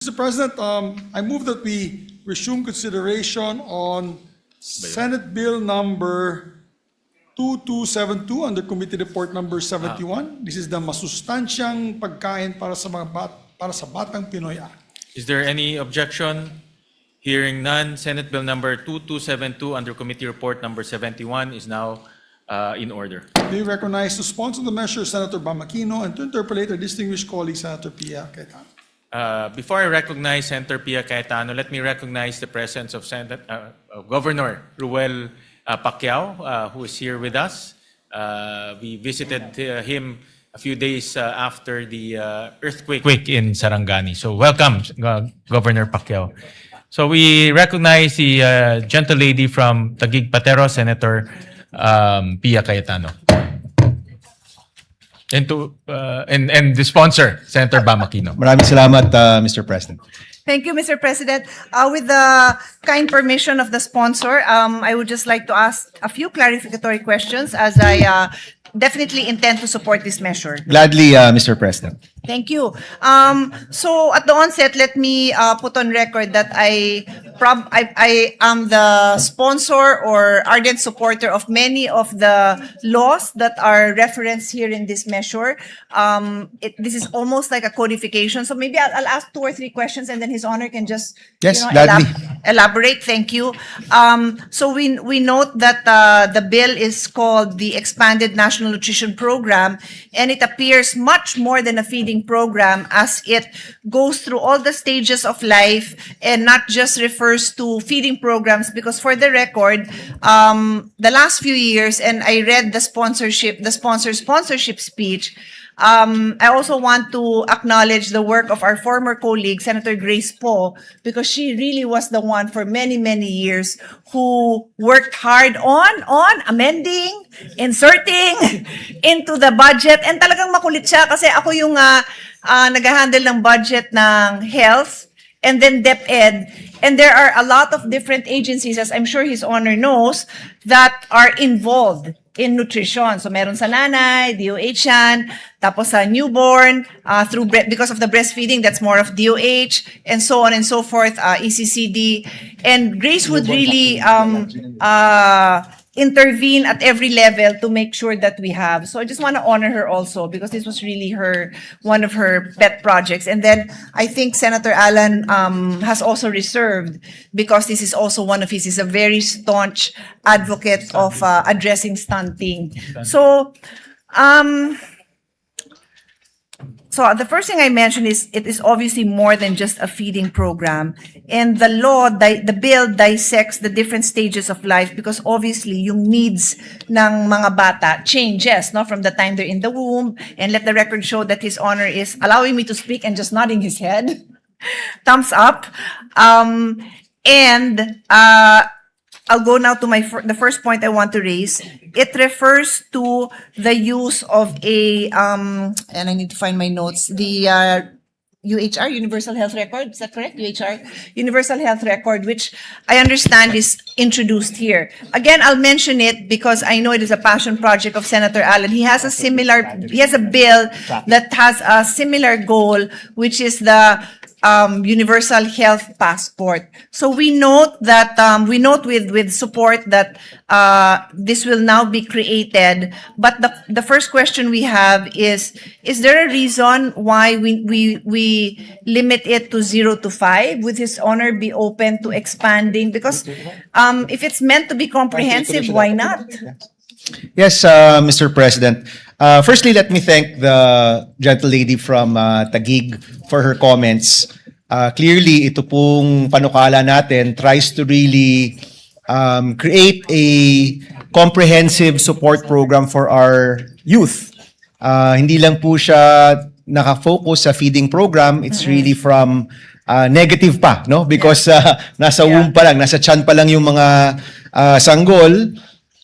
Mr. President, I move that we resume consideration on Senate Bill number 2272 under Committee Report number 71. This is the masustansyang pagkain para sa Batang Pinoy Act. Is there any objection? Hearing none, Senate Bill number 2272 under Committee Report number 71 is now in order. We recognize to sponsor the measure Senator Aquino and to interpolate our distinguished colleague Senator Pia Cayetano. Before I recognize Senator Pia Cayetano, let me recognize the presence of Governor Ruel Pacquiao, who is here with us. We visited him a few days after the earthquake in Sarangani. So welcome, Governor Pacquiao. So we recognize the gentle lady from Taguig Patero, Senator Pia Cayetano. And the sponsor, Senator Aquino. Maraming salamat, Mr. President. Thank you, Mr. President. With the kind permission of the sponsor, I would just like to ask a few clarificatory questions as I definitely intend to support this measure. Gladly, Mr. President. Thank you. So at the onset, let me put on record that I am the sponsor or ardent supporter of many of the laws that are referenced here in this measure. This is almost like a codification. So maybe I'll ask 2 or 3 questions and then His Honor can just elaborate. Thank you. So we note that the bill is called the Expanded National Nutrition Program, and it appears much more than a feeding program as it goes through all the stages of life and not just refers to feeding programs, because for the record, the last few years, and I read the sponsor's sponsorship speech, I also want to acknowledge the work of our former colleague, Senator Grace Poe, because she really was the one for many, many years who worked hard on amending, inserting into the budget. And talagang makulit siya kasi ako yung nag-handle ng budget ng health and then DepEd. And there are a lot of different agencies, as I'm sure His Honor knows, that are involved in nutrition. So meron sa nanay, DOH yan, tapos sa newborn, because of the breastfeeding, that's more of DOH, and so on and so forth, ECCD. And Grace would really intervene at every level to make sure that we have. So I just want to honor her also, because this was really one of her pet projects. And then I think Senator Alan has also reserved, because this is also one of he's a very staunch advocate of addressing stunting. So the first thing I mentioned is it is obviously more than just a feeding program. And the law, the bill dissects the different stages of life, because obviously yung needs ng mga bata changes, no, from the time they're in the womb. And let the record show that His Honor is allowing me to speak and just nodding his head. Thumbs up. I'll go now to the first point I want to raise. It refers to the use of and I need to find my notes, the UHR, Universal Health Record, is that correct? UHR, Universal Health Record, which I understand is introduced here. Again, I'll mention it because I know it is a passion project of Senator Allen. He has a bill that has a similar goal, which is the Universal Health Passport. So we note that with support that this will now be created. But the first question we have is there a reason why we limit it to 0 to 5? Would His Honor be open to expanding? Because if it's meant to be comprehensive, why not? Yes, Mr. President. Firstly, let me thank the gentle lady from Taguig for her comments. Clearly, ito pong panukala natin tries to really create a comprehensive support program for our youth. Hindi lang po siya nakafocus sa feeding program. It's really from negative pa, no? Because nasa womb pa lang, nasa tiyan pa lang yung mga sanggol,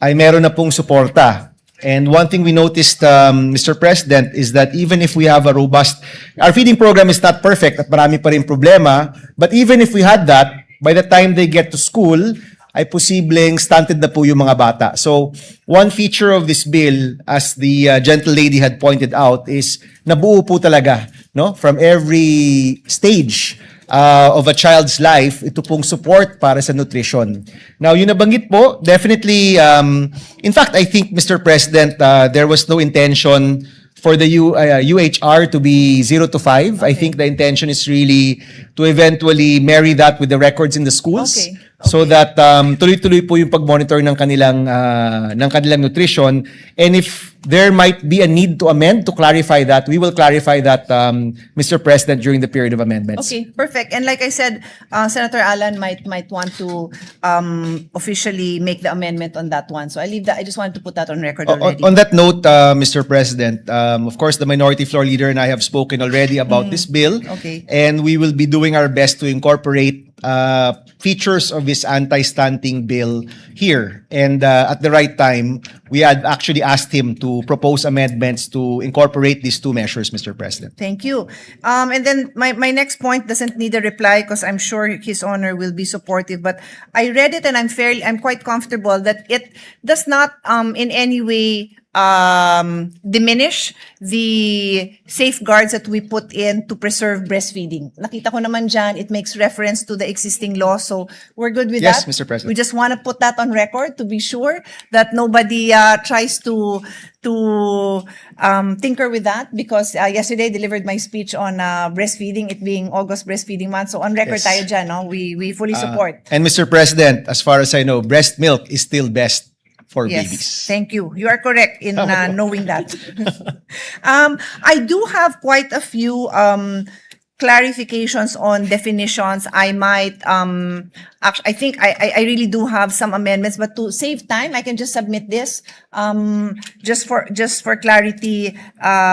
ay meron na pong suporta. And one thing we noticed, Mr. President, is that even if we have a robust, our feeding program is not perfect at marami pa rin problema, but even if we had that, by the time they get to school, ay posibleng stunted na po yung mga bata. So, one feature of this bill, as the gentle lady had pointed out, is nabuo po talaga, no? From every stage of a child's life, ito pong support para sa nutrition. Now, yung nabanggit po, definitely, in fact, I think, Mr. President, there was no intention for the UHR to be 0 to 5. I think the intention is really to eventually marry that with the records in the schools. Okay. So that tuloy-tuloy po yung pag-monitor ng kanilang nutrition. And if there might be a need to amend to clarify that, we will clarify that, Mr. President, during the period of amendments. Okay, perfect. And like I said, Senator Alan might want to officially make the amendment on that one. So I leave that. I just wanted to put that on record already. On that note, Mr. President, of course, the Minority Floor Leader and I have spoken already about this bill. Okay. And we will be doing our best to incorporate features of this anti-stunting bill here. And at the right time, we had actually asked him to propose amendments to incorporate these two measures, Mr. President. Thank you. And then my next point doesn't need a reply because I'm sure His Honor will be supportive. But I read it and I'm quite comfortable that it does not in any way diminish the safeguards that we put in to preserve breastfeeding. Nakita ko naman dyan, it makes reference to the existing law, so we're good with Yes, that. Mr. President. We just want to put that on record to be sure that nobody tries to tinker with that, because yesterday I delivered my speech on breastfeeding, it being August Breastfeeding Month. So on record Yes. tayo dyan, no? We fully support. And Mr. President, as far as I know, breast milk is still best for Yes, babies. thank you. You are correct in knowing that. I do have quite a few clarifications on definitions. I might, I think I really do have some amendments, but to save time, I can just submit this, just for clarity,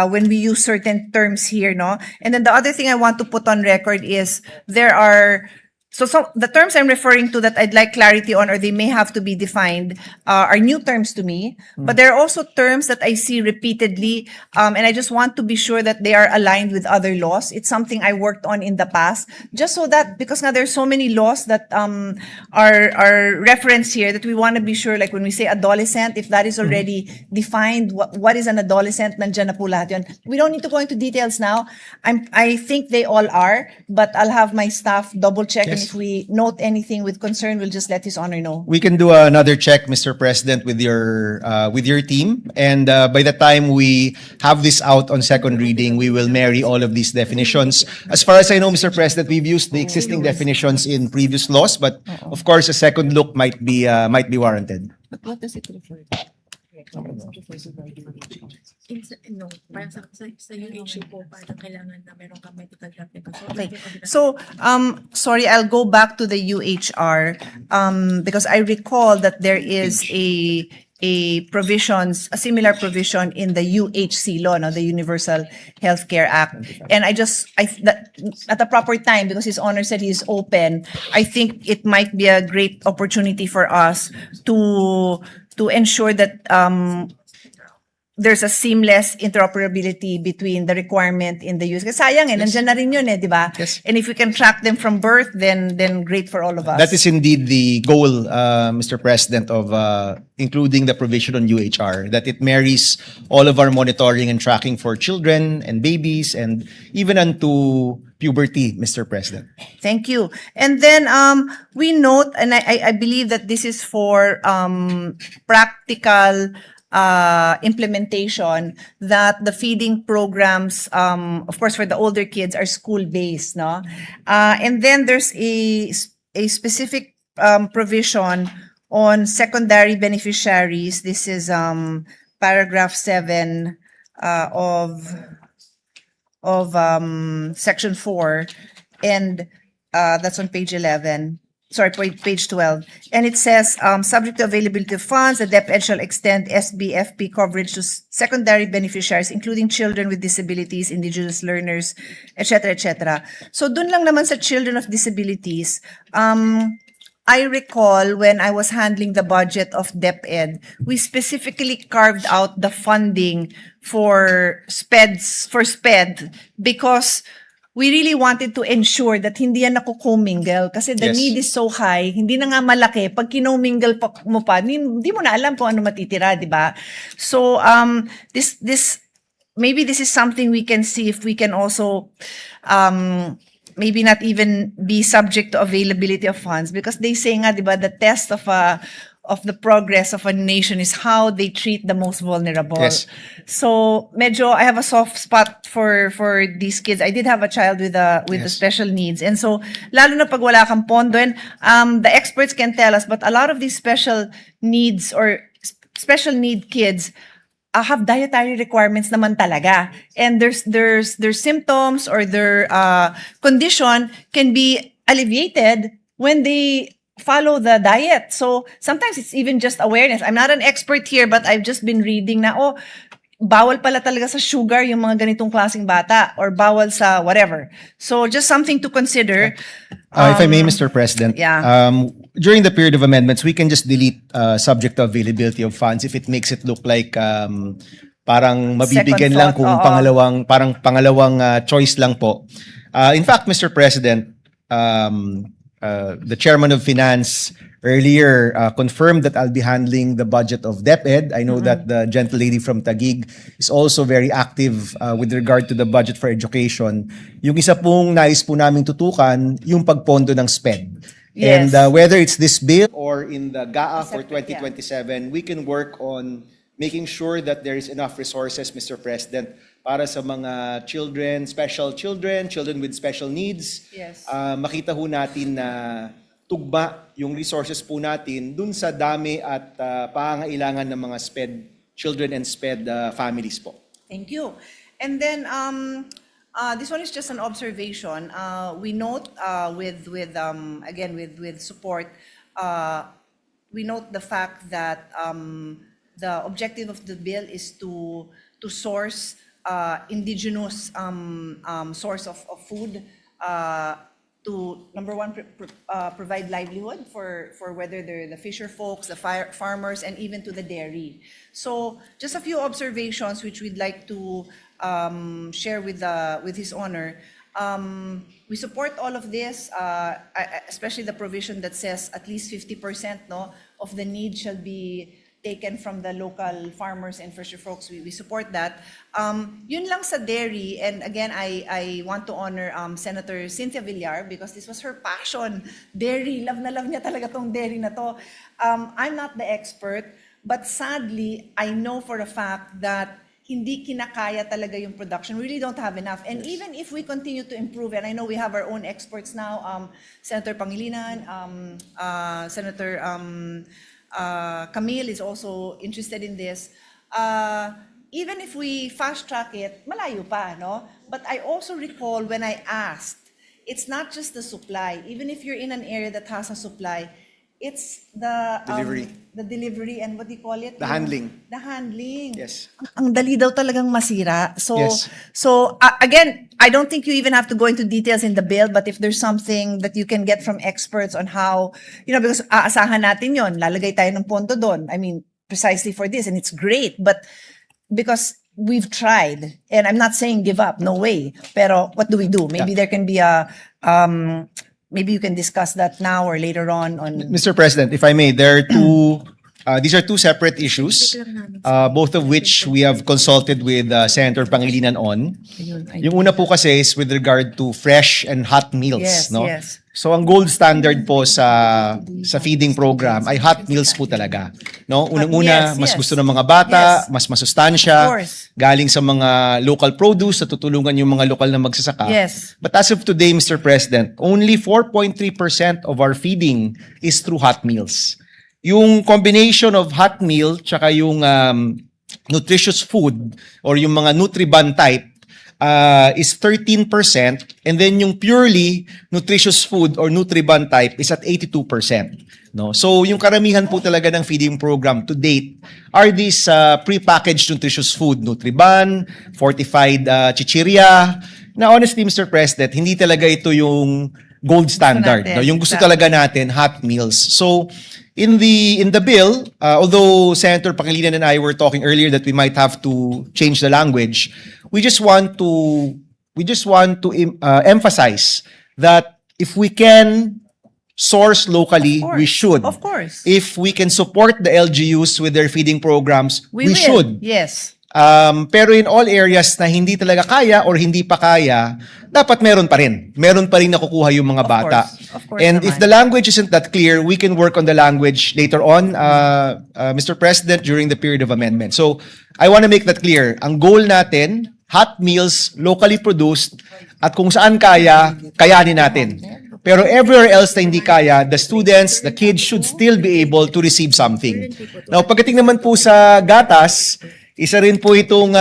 when we use certain terms here, no? And then the other thing I want to put on record is there are, so the terms I'm referring to that I'd like clarity on, or they may have to be defined, are new terms to me. But there are also terms that I see repeatedly, and I just want to be sure that they are aligned with other laws. It's something I worked on in the past, just so that, because now there's so many laws that are referenced here, that we want to be sure, like when we say adolescent, if that is already defined, what is an adolescent, nandiyan na po lahat yun. We don't need to go into details now. I think they all are, but I'll have my staff double check. Yes. If we note anything with concern, we'll just let His Honor know. We can do another check, Mr. President, with your team. And by the time we have this out on second reading, we will marry all of these definitions. As far as I know, Mr. President, we've used the existing definitions in previous laws, but of course, a second look might be warranted. But what does it refer to? No, parang sa UHC po, parang kailangan na meron ka medical record. Okay. So, sorry, I'll go back to the UHR, because I recall that there is a similar provision in the UHC law, no, the Universal Healthcare Act. And at the proper time, because His Honor said he's open, I think it might be a great opportunity for us to ensure that there's a seamless interoperability between the requirement in the use. Kasi sayang nandyan na rin yun di ba? Yes. And if we can track them from birth, then great for all of us. That is indeed the goal, Mr. President, of including the provision on UHR, that it marries all of our monitoring and tracking for children and babies and even unto puberty, Mr. President. Thank you. And then we note, and I believe that this is for practical implementation, that the feeding programs, of course, for the older kids are school-based, no? And then there's a specific provision on secondary beneficiaries. This is paragraph 7 of section 4, and that's on page 11. Sorry, page 12. And it says, subject to availability of funds, the DepEd shall extend SBFP coverage to secondary beneficiaries, including children with disabilities, indigenous learners, etc., etc. So dun lang naman sa children of disabilities, I recall when I was handling the budget of DepEd, we specifically carved out the funding for SPED, because we really wanted to ensure that hindi yan nakukomingle, kasi the Yes. need is so high, hindi na nga malaki. Pag kinomingle mo pa, hindi mo na alam kung ano matitira, di ba? So, maybe this is something we can see if we can also maybe not even be subject to availability of funds because they say nga, di ba, the test of the progress of a nation is how they treat the most vulnerable. Yes. So medyo I have a soft spot for these kids. I did have a child with the Yes. special needs, and so lalo na pag wala kang pondo, and the experts can tell us, but a lot of these special needs or special need kids have dietary requirements naman talaga, and their symptoms or their condition can be alleviated when they follow the diet. So sometimes it's even just awareness. I'm not an expert here, but I've just been reading na, bawal pala talaga sa sugar yung mga ganitong klaseng bata, or bawal sa whatever. So just something to consider. If I may, Mr. President, yeah. During the period of amendments, we can just delete subject to availability of funds if it makes it look like parang mabibigyan Second lang thought, kung oo. pangalawang choice lang po. In fact, Mr. President, the chairman of finance earlier confirmed that I'll be handling the budget of DepEd. I know that the gentle lady from Taguig is also very active with regard to the budget for education. Yung isa pong nais po naming tutukan, yung pagpondo ng SPED. Yes. And whether it's this bill or in the GAA for Separate, yeah. 2027, we can work on making sure that there is enough resources, Mr. President, para sa mga children, children with special needs. Yes. Makita ho natin na tugma yung resources po natin dun sa dami at pangangailangan ng mga SPED children and SPED families po. Thank you. And then this one is just an observation. We note again with support. We note the fact that the objective of the bill is to source indigenous source of food to, number one, provide livelihood for whether they're the fisher folks, the farmers, and even to the dairy. So just a few observations which we'd like to share with His Honor. We support all of this, especially the provision that says at least 50% of the need shall be taken from the local farmers and fisher folks. We support that. Yun lang sa dairy, and again, I want to honor Senator Cynthia Villar because this was her passion. Dairy, love na love niya talaga tong dairy na to. I'm not the expert, but sadly, I know for a fact that hindi kinakaya talaga yung production. We really don't have enough. And even if we continue to improve, and I know we have our own experts now, Senator Pangilinan, Senator Camille is also interested in this. Even if we fast track it, malayo pa, no? But I also recall when I asked, it's not just the supply. Even if you're in an area that has a supply, it's the delivery and what do you call it? The handling. The handling. Yes. Ang dali daw talagang masira. So, Yes. again, I don't think you even have to go into details in the bill, but if there's something that you can get from experts on how, because aasahan natin yon, lalagay tayo ng pondo doon. I mean, precisely for this, and it's great, but because we've tried, and I'm not saying give up, no way. Pero what do we do? Maybe there can be a, maybe you can discuss that now or later on. Mr. President, if I may, there are two. These are two separate issues, both of which we have consulted with Senator Pangilinan on. Yung una po kasi is with regard to fresh and hot meals, Yes, no? yes. So ang gold standard po sa feeding program ay hot meals po talaga, no? Unang-una, Yes, mas yes. gusto ng mga bata, Yes. mas masustansya, Of course. galing sa mga local produce, natutulungan yung mga lokal na magsasaka. Yes. But as of today, Mr. President, only 4.3% of our feeding is through hot meals. Yung combination of hot meal tsaka yung nutritious food or yung mga Nutriban type is 13%, and then yung purely nutritious food or Nutriban type is at 82%. No? So yung karamihan po talaga ng feeding program to date are these pre-packaged nutritious food, Nutriban, fortified chichirya. Na honestly, Mr. President, hindi talaga ito yung gold standard. natin, No? Yung gusto exactly. talaga natin, hot meals. So in the bill, although Senator Pangilinan and I were talking earlier that we might have to change the language, we just want to emphasize that if we can source locally, we should. Of course. If we can support the LGUs with their feeding programs, we will. should. Yes. Pero in all areas na hindi talaga kaya or hindi pa kaya, dapat meron pa rin. Meron pa rin nakukuha yung mga bata. Of course And if naman. the language isn't that clear, we can work on the language later on, Mr. President, during the period of amendment. So, I want to make that clear. Ang goal natin, hot meals, locally produced, at kung saan kaya, kayanin natin. Pero everywhere else na hindi kaya, the students, the kids should still be able to receive something. Now, pagdating naman po sa gatas, isa rin po itong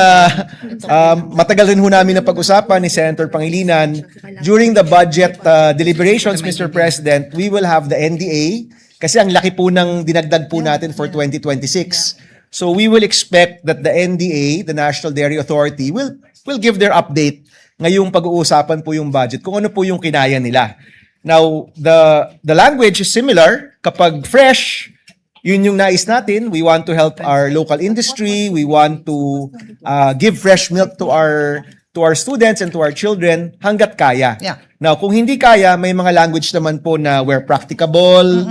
matagal rin ho namin na pag-usapan ni Senator Pangilinan. During the budget deliberations, Mr. President, we will have the NDA kasi ang laki po ng dinagdag po natin for 2026. So we will expect that the NDA, the National Dairy Authority, will give their update ngayong pag-uusapan po yung budget, kung ano po yung kinaya nila. Now, the language is similar. Kapag fresh, yun yung nais natin. We want to help our local industry. We want to give fresh milk to our students and to our children hanggat kaya. Yeah. Now, kung hindi kaya, may mga language naman po na where practicable,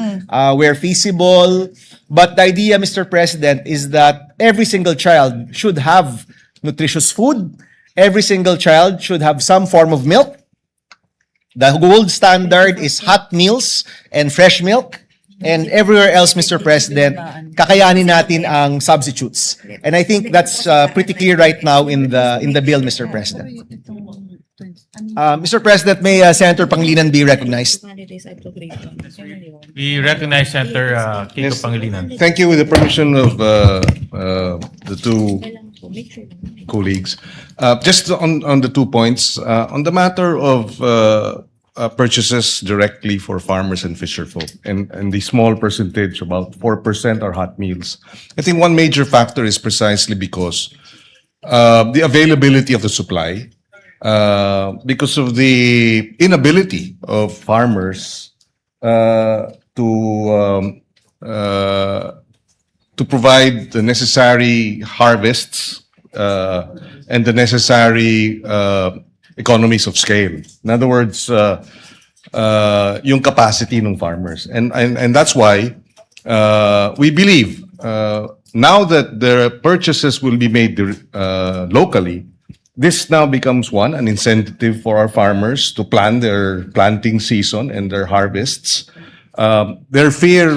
where feasible. But the idea, Mr. President, is that every single child should have nutritious food. Every single child should have some form of milk. The gold standard is hot meals and fresh milk. And everywhere else, Mr. President, kakayanin natin ang substitutes. And I think that's pretty clear right now in the bill, Mr. President. Mr. President, may Senator Pangilinan be recognized? We recognize Senator Kiko Pangilinan. Thank you. With the permission of the two colleagues, just on the 2 points, on the matter of purchases directly for farmers and fisher folk, and the small percentage, about 4% are hot meals. I think one major factor is precisely because the availability of the supply, because of the inability of farmers to provide the necessary harvests and the necessary economies of scale. In other words, yung capacity ng farmers. And that's why we believe now that the purchases will be made locally, this now becomes an incentive for our farmers to plan their planting season and their harvests. Their fear,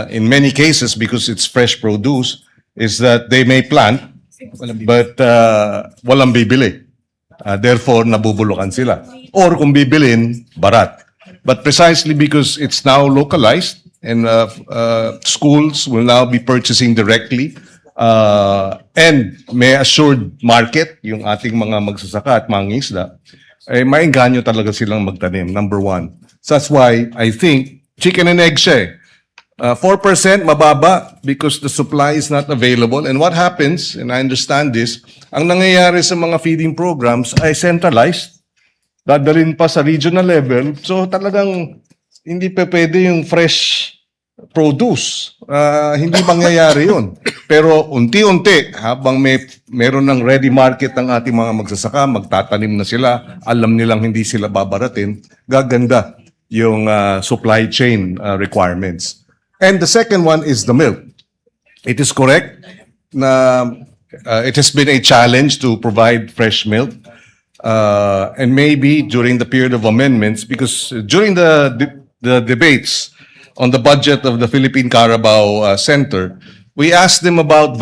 in many cases, because it's fresh produce, is that they may plant, but walang bibili. Therefore, nabubulukan sila. Or kung bibilin, barat. But precisely because it's now localized and schools will now be purchasing directly and may assured market, yung ating mga magsasaka at mangingisda, maengganyo talaga silang magtanim, number one. So that's why I think chicken and egg siya eh. 4% mababa because the supply is not available. And what happens, and I understand this, ang nangyayari sa mga feeding programs ay centralized. Dadalhin pa sa regional level. So talagang hindi pa pwede yung fresh produce. Hindi mangyayari yun. Pero unti-unti, habang meron ng ready market ng ating mga magsasaka, magtatanim na sila, alam nilang hindi sila babaratin, gaganda yung supply chain requirements. And the second one is the milk. It is correct na it has been a challenge to provide fresh milk. And maybe during the period of amendments, because during the debates on the budget of the Philippine Carabao Center, we asked them about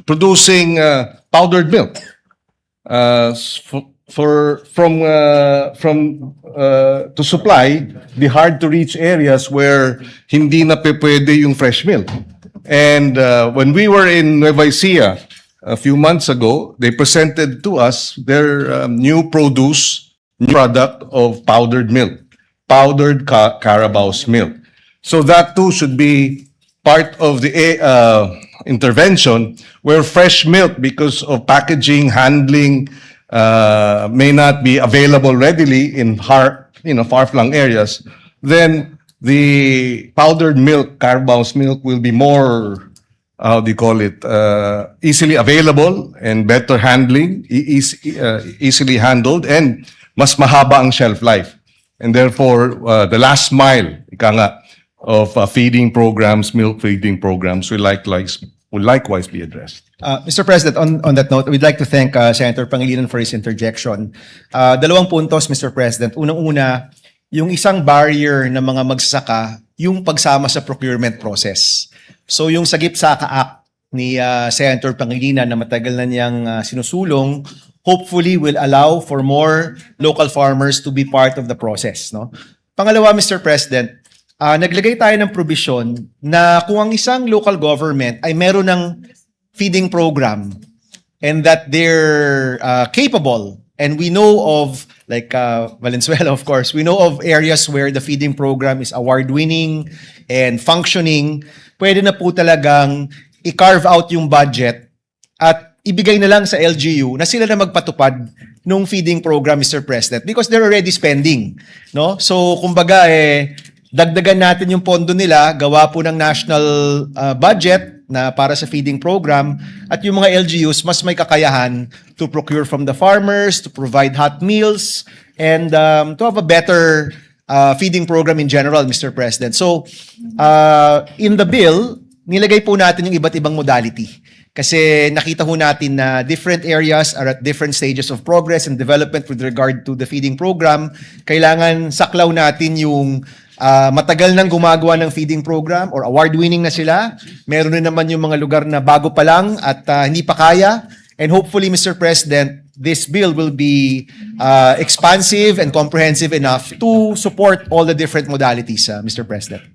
producing powdered milk to supply the hard to reach areas where hindi na pwede yung fresh milk. And when we were in Nueva Ecija a few months ago, they presented to us their new product of powdered milk, powdered Carabao's milk. So that too should be part of the intervention where fresh milk, because of packaging, handling, may not be available readily in far-flung areas, then the powdered milk, Carabao's milk, will be more, easily available and better handling, easily handled, and mas mahaba ang shelf life. And therefore, the last mile, ika nga, of feeding programs, milk feeding programs, will likewise will likewise be addressed. Mr. President, on that note, we'd like to thank Senator Pangilinan for his interjection. Dalawang puntos, Mr. President. Unang-una, yung isang barrier ng mga magsasaka, yung pagsama sa procurement process. So yung Sagip-Saka Act ni Senator Pangilinan na matagal na niyang sinusulong, hopefully will allow for more local farmers to be part of the process. No? Pangalawa, Mr. President, naglagay tayo ng provision na kung ang isang local government ay meron ng feeding program and that they're capable, and we know of, like Valenzuela, of course, we know of areas where the feeding program is award-winning and functioning, pwede na po talagang i-carve out yung budget at ibigay na lang sa LGU na sila na magpatupad nung feeding program, Mr. President, because they're already spending. No? So, kumbaga, dagdagan natin yung pondo nila, gawa po ng national budget na para sa feeding program, at yung mga LGUs mas may kakayahan to procure from the farmers, to provide hot meals, and to have a better feeding program in general, Mr. President. So, in the bill, nilagay po natin yung iba't ibang modality. Kasi nakita ho natin na different areas are at different stages of progress and development with regard to the feeding program. Kailangan saklaw natin yung matagal nang gumagawa ng feeding program or award-winning na sila. Meron na naman yung mga lugar na bago pa lang at hindi pa kaya. And hopefully, Mr. President, this bill will be expansive and comprehensive enough to support all the different modalities, Mr. President.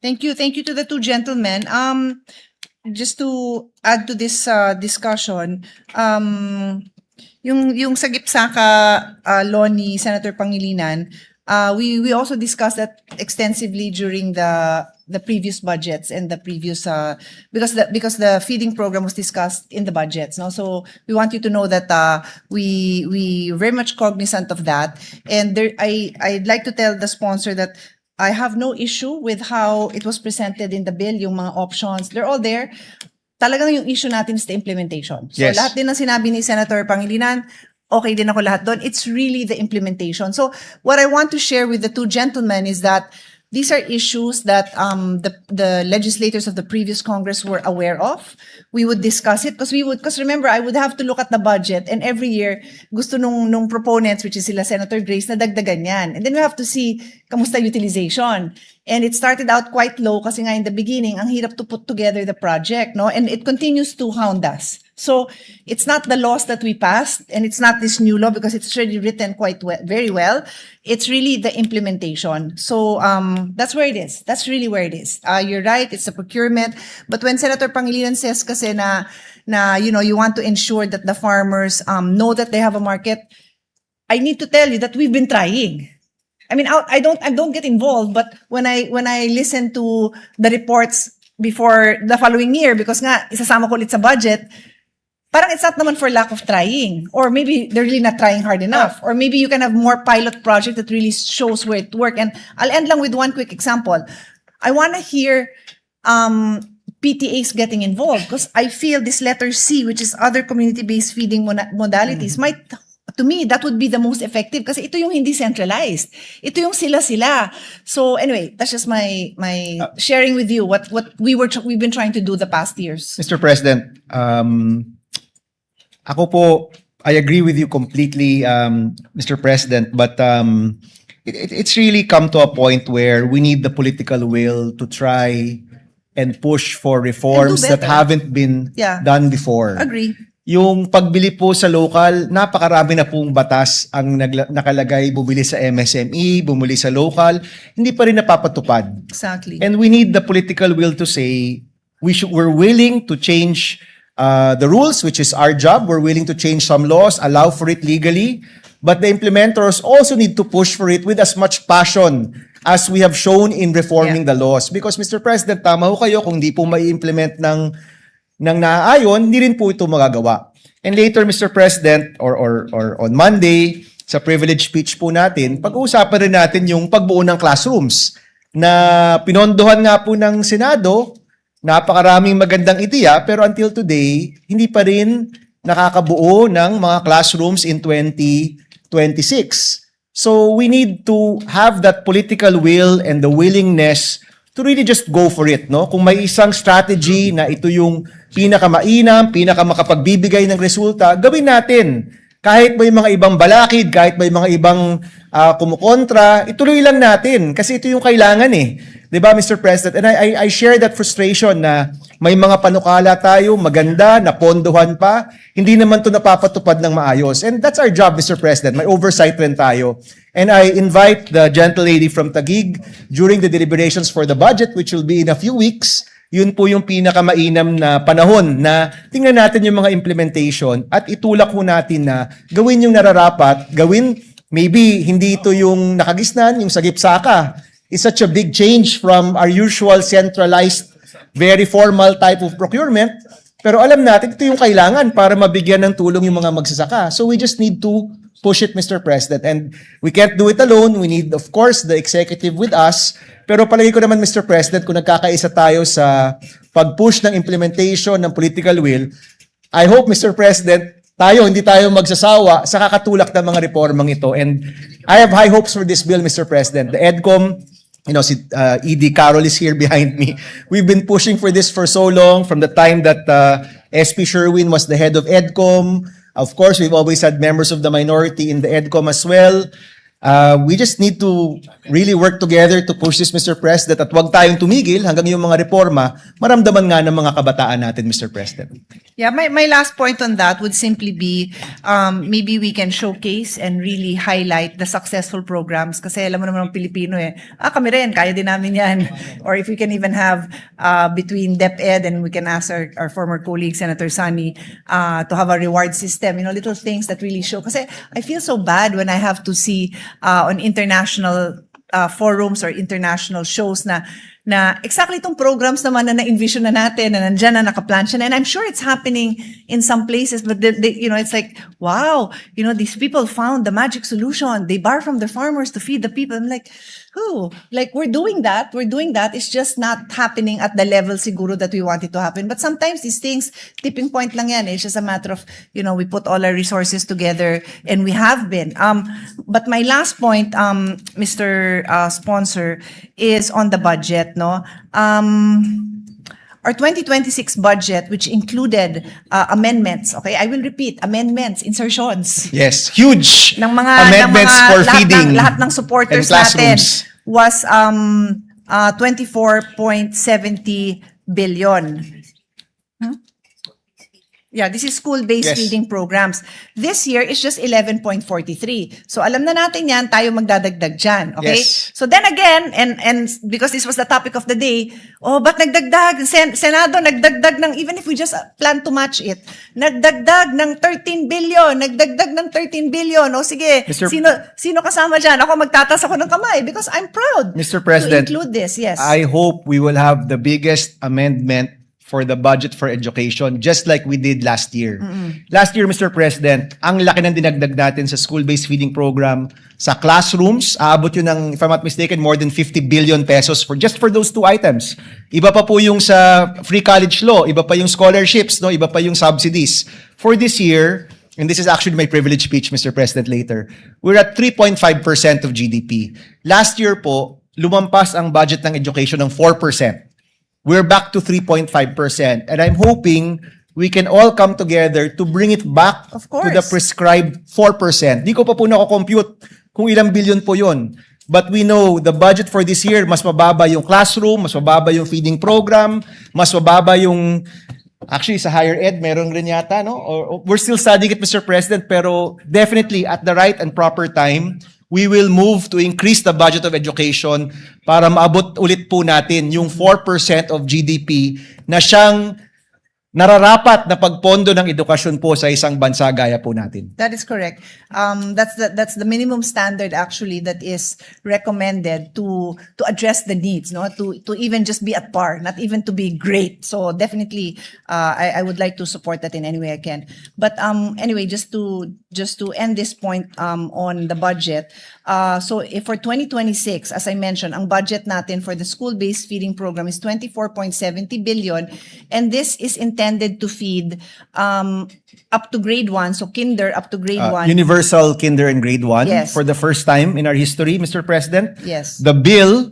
Thank you. Thank you to the two gentlemen. Just to add to this discussion, yung Sagip-Saka law ni Senator Pangilinan, we also discussed that extensively during the previous budgets and the previous because the feeding program was discussed in the budgets. No, so we want you to know that we very much cognizant of that, and I'd like to tell the sponsor that I have no issue with how it was presented in the bill, yung mga options, they're all there. Talagang yung issue natin is the implementation. So Yes. lahat din ng sinabi ni Senator Pangilinan, okay din ako lahat doon. It's really the implementation. So what I want to share with the two gentlemen is that these are issues that the legislators of the previous Congress were aware of. We would discuss it because remember, I would have to look at the budget, and every year gusto nung proponents, which is sila Senator Grace, na dagdagan yan. And then we have to see kamusta utilization. And it started out quite low kasi nga in the beginning, ang hirap to put together the project, no? And it continues to hound us. So it's not the laws that we passed, and it's not this new law because it's already written quite well, very well. It's really the implementation. So that's where it is. That's really where it is. You're right. It's the procurement. But when Senator Pangilinan says kasi na you want to ensure that the farmers know that they have a market, I need to tell you that we've been trying. I mean, I don't get involved, but when I listen to the reports before the following year, because nga isasama ko ulit sa budget, parang it's not naman for lack of trying, or maybe they're really not trying hard enough, or maybe you can have more pilot project that really shows where it works. And I'll end lang with one quick example. I want to hear PTAs getting involved, because I feel this letter C, which is other community-based feeding modalities, might, to me, that would be the most effective kasi ito yung hindi centralized. Ito yung sila-sila. So anyway, that's just my sharing with you what we've been trying to do the past years. Mr. President, ako po, I agree with you completely, Mr. President, but it's really come to a point where we need the political will to try and push for reforms And do that better. haven't been Yeah. done before. Agree. Yung pagbili po sa local, napakarami na pong batas ang nakalagay, bumili sa MSME, bumili sa local, hindi pa rin napapatupad. Exactly. And we need the political will to say we're willing to change the rules, which is our job. We're willing to change some laws, allow for it legally. But the implementers also need to push for it with as much passion as we have shown in reforming the laws. Because, Mr. President, tama ho kayo, kung di po mai-implement ng naaayon, hindi rin po ito magagawa. And later, Mr. President, or on Monday, sa privilege speech po natin, pag-uusapan rin natin yung pagbuo ng classrooms na pinondohan nga po ng Senado. Napakaraming magandang ideya, pero until today, hindi pa rin nakakabuo ng mga classrooms in 2026. So we need to have that political will and the willingness to really just go for it, no? Kung may isang strategy na ito yung pinakamainam, pinakamakapag-bibigay ng resulta, gawin natin. Kahit may mga ibang balakid, kahit may mga ibang kumukontra, ituloy lang natin kasi ito yung kailangan eh. 'Di ba, Mr. President? And I share that frustration na may mga panukala tayo, maganda, napondohan pa, hindi naman to napapatupad ng maayos. And that's our job, Mr. President. May oversight rin tayo. And I invite the gentle lady from Taguig during the deliberations for the budget, which will be in a few weeks. Yun po yung pinakamainam na panahon na tingnan natin yung mga implementation at itulak po natin na gawin yung nararapat, gawin, maybe hindi ito yung nakagisnan, yung sagip-saka. It's such a big change from our usual centralized, very formal type of procurement. Pero alam natin, ito yung kailangan para mabigyan ng tulong yung mga magsasaka. So we just need to push it, Mr. President. And we can't do it alone. We need, of course, the executive with us. Pero palagi ko naman, Mr. President, kung nagkakaisa tayo sa pag-push ng implementation ng political will, I hope, Mr. President, hindi tayo magsasawa sa kakatulak ng mga reformang ito. And I have high hopes for this bill, Mr. President. The EDCOM, si ED Carol is here behind me. We've been pushing for this for so long, from the time that SP Sherwin was the head of EDCOM. Of course, we've always had members of the minority in the EDCOM as well. We just need to really work together to push this, Mr. President, at huwag tayong tumigil hanggang yung mga reforma maramdaman nga ng mga kabataan natin, Mr. President. Yeah, my last point on that would simply be maybe we can showcase and really highlight the successful programs kasi alam mo naman ng Pilipino kami rin, kaya din namin yan. Or if we can even have between DepEd and we can ask our former colleague, Senator Sani, to have a reward system, little things that really show. Kasi I feel so bad when I have to see on international forums or international shows na exactly itong programs naman na na-envision na natin, na nandyan na nakaplansya na. And I'm sure it's happening in some places, but it's like, wow, these people found the magic solution. They borrow from the farmers to feed the people. I'm like, like we're doing that. It's just not happening at the level siguro that we want it to happen. But sometimes these things, tipping point lang yan. It's just a matter of, we put all our resources together and we have been. But my last point, Mr. Sponsor, is on the budget, no? Our 2026 budget, which included amendments, okay? I will repeat, amendments, insertions. Yes, huge Ng mga amendments for feeding lahat ng supporters and classrooms. natin was 24.70 billion. Yeah, this is school-based Yes. feeding programs. This year is just 11.43. So alam na natin yan, tayo magdadagdag dyan. Okay? Yes. So then again, and because this was the topic of the day, ba't nagdagdag? Senado nagdagdag ng, even if we just plan to match it, nagdagdag ng 13 billion, nagdagdag ng 13 billion. Sige, Mr. sino kasama dyan? Ako magtatas ako ng kamay because I'm proud Mr. President, to include this. Yes. I hope we will have the biggest amendment for the budget for education, just like we did last year. Last year, Mr. President, ang laki ng dinagdag natin sa school-based feeding program, sa classrooms, aabot yun ng, if I'm not mistaken, more than 50 billion pesos just for those two items. Iba pa po yung sa free college law, iba pa yung scholarships, no? Iba pa yung subsidies. For this year, and this is actually my privilege speech, Mr. President, later, we're at 3.5% of GDP. Last year po, lumampas ang budget ng education ng 4%. We're back to 3.5%. And I'm hoping we can all come together to bring it back Of to course. the prescribed 4%. Di ko pa po nako-compute kung ilang billion po yun. But we know the budget for this year, mas mababa yung classroom, mas mababa yung feeding program, mas mababa yung, actually sa higher ed, meron rin yata, no? Or we're still studying it, Mr. President, pero definitely at the right and proper time, we will move to increase the budget of education para maabot ulit po natin yung 4% of GDP na siyang nararapat na pagpondo ng edukasyon po sa isang bansa gaya po natin. That is correct. That's the minimum standard actually that is recommended to address the needs, no? To even just be at par, not even to be great. So definitely, I would like to support that in any way I can. But anyway, just to end this point on the budget. So if for 2026, as I mentioned, ang budget natin for the school-based feeding program is 24.70 billion, and this is intended to feed up to grade 1, so kinder up to grade 1. Universal kinder and grade 1 Yes. for the first time in our history, Mr. President. Yes. The bill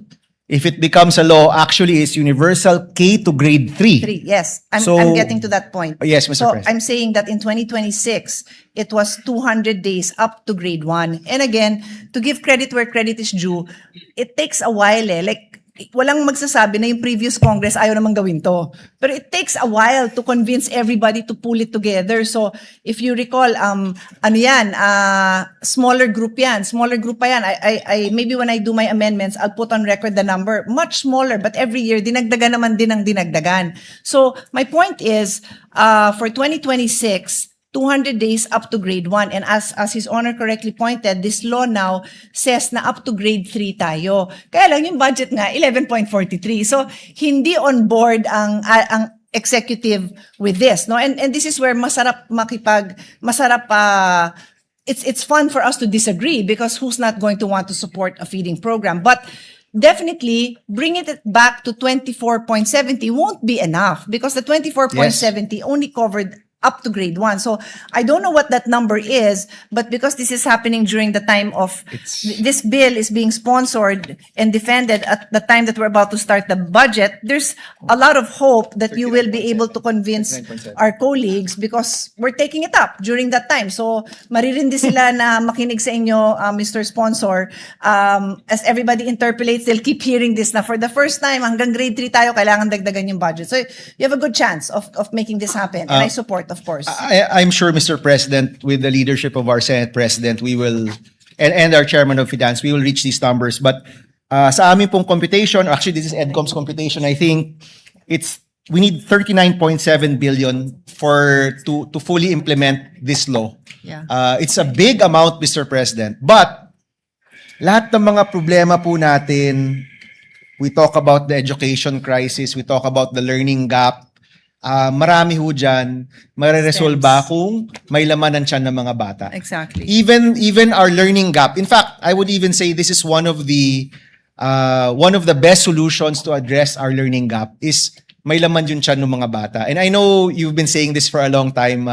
if it becomes a law, actually is universal K to grade 3. Three, yes. I'm So- getting to that point. Yes, Mr. So President. I'm saying that in 2026, it was 200 days up to grade 1. And again, to give credit where credit is due, it takes a while eh. Like, walang magsasabi na yung previous Congress ayaw namang gawin to. But it takes a while to convince everybody to pull it together. So if you recall, smaller group pa yan. I maybe when I do my amendments, I'll put on record the number. Much smaller, but every year, dinagdagan naman din ang dinagdagan. So my point is, for 2026, 200 days up to grade 1. And as His Honor correctly pointed, this law now says na up to grade 3 tayo. Kaya lang yung budget nga, 11.43. So, hindi on board ang executive with this. No? And this is where it's fun for us to disagree because who's not going to want to support a feeding program? But definitely, bringing it back to 24.70 won't be enough because the 24.70 only covered up to grade 1. So I don't know what that number is, but because this is happening during the time of this bill is being sponsored and defended at the time that we're about to start the budget, there's a lot of hope that you will be able to convince our colleagues because we're taking it up during that time. So maririndi sila na makinig sa inyo, Mr. Sponsor. As everybody interpolates, they'll keep hearing this na for the first time, hanggang grade 3 tayo, kailangan dagdagan yung budget. So you have a good chance of making this happen. And I support, of course. I'm sure, Mr. President, with the leadership of our Senate President, we will, and our Chairman of Finance, we will reach these numbers. But sa amin pong computation, actually this is EDCOM's computation, I think we need 39.7 billion to fully implement this law. Yeah. It's a big amount, Mr. President. But lahat ng mga problema po natin, we talk about the education crisis, we talk about the learning gap, marami ho dyan, mareresolba kung may laman ang tiyan ng mga bata. Exactly. Even our learning gap. In fact, I would even say this is one of the best solutions to address our learning gap is may laman yung tiyan ng mga bata. And I know you've been saying this for a long time,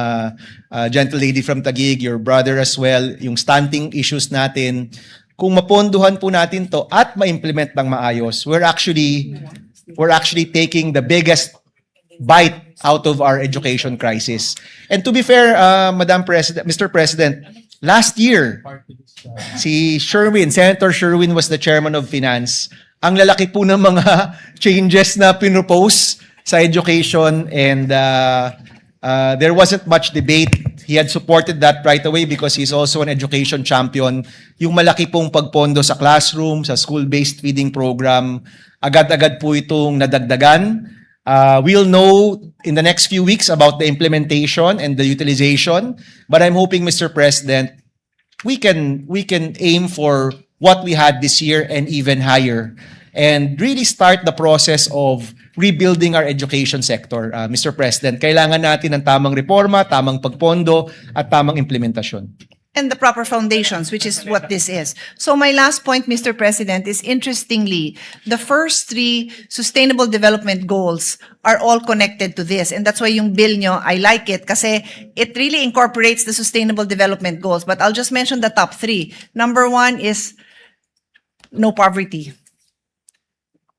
gentle lady from Taguig, your brother as well, yung stunting issues natin. Kung maponduhan po natin to at ma-implement ng maayos, we're actually taking the biggest bite out of our education crisis. And to be fair, Mr. President, last year, si Senator Sherwin was the chairman of finance. Ang lalaki po ng mga changes na pinropose sa education and there wasn't much debate. He had supported that right away because he's also an education champion. Yung malaki pong pagpondo sa classroom, sa school-based feeding program, agad-agad po itong nadagdagan. We'll know in the next few weeks about the implementation and the utilization. But I'm hoping, Mr. President, we can aim for what we had this year and even higher and really start the process of rebuilding our education sector, Mr. President. Kailangan natin ng tamang reforma, tamang pagpondo, at tamang implementasyon. And the proper foundations, which is what this is. So my last point, Mr. President, is interestingly, the first 3 sustainable development goals are all connected to this. And that's why yung bill nyo, I like it kasi it really incorporates the sustainable development goals. But I'll just mention the top 3. Number 1 is no poverty.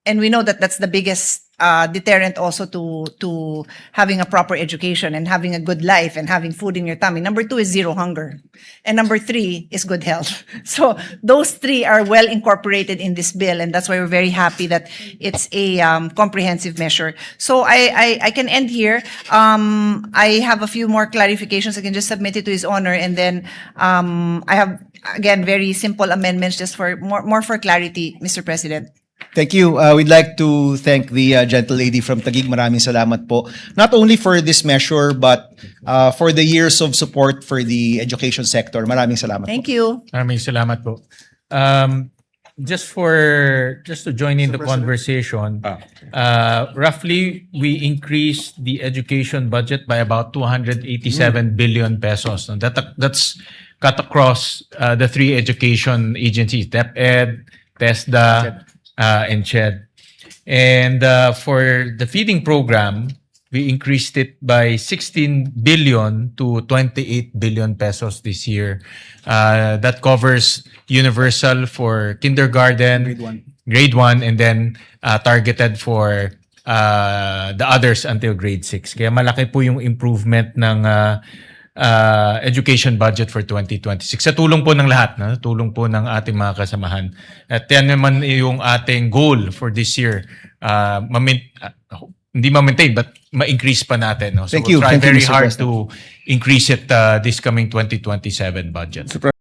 And we know that that's the biggest deterrent also to having a proper education and having a good life and having food in your tummy. Number 2 is zero hunger. And number 3 is good health. So those 3 are well incorporated in this bill. And that's why we're very happy that it's a comprehensive measure. So I can end here. I have a few more clarifications. I can just submit it to His Honor. And then I have, again, very simple amendments just for more for clarity, Mr. President. Thank you. We'd like to thank the gentle lady from Taguig. Maraming salamat po. Not only for this measure, but for the years of support for the education sector. Maraming salamat Thank po. you. Maraming salamat po. Just to join in the conversation, roughly we increased the education budget by about 287 billion pesos. And that's cut across the 3 education agencies, DepEd, TESDA, and SPED. And for the feeding program, we increased it by 16 billion to 28 billion pesos this year. That covers universal for kindergarten, grade 1 and then targeted for the others until grade 6. Kaya malaki po yung improvement ng education budget for 2026. Sa tulong po ng lahat, tulong po ng ating mga kasamahan. At yan naman yung ating goal for this year. Hindi ma-maintain but ma-increase pa natin. No? So Thank you. we'll try Thank you, very Mr. hard President. to increase it this coming 2027 budget.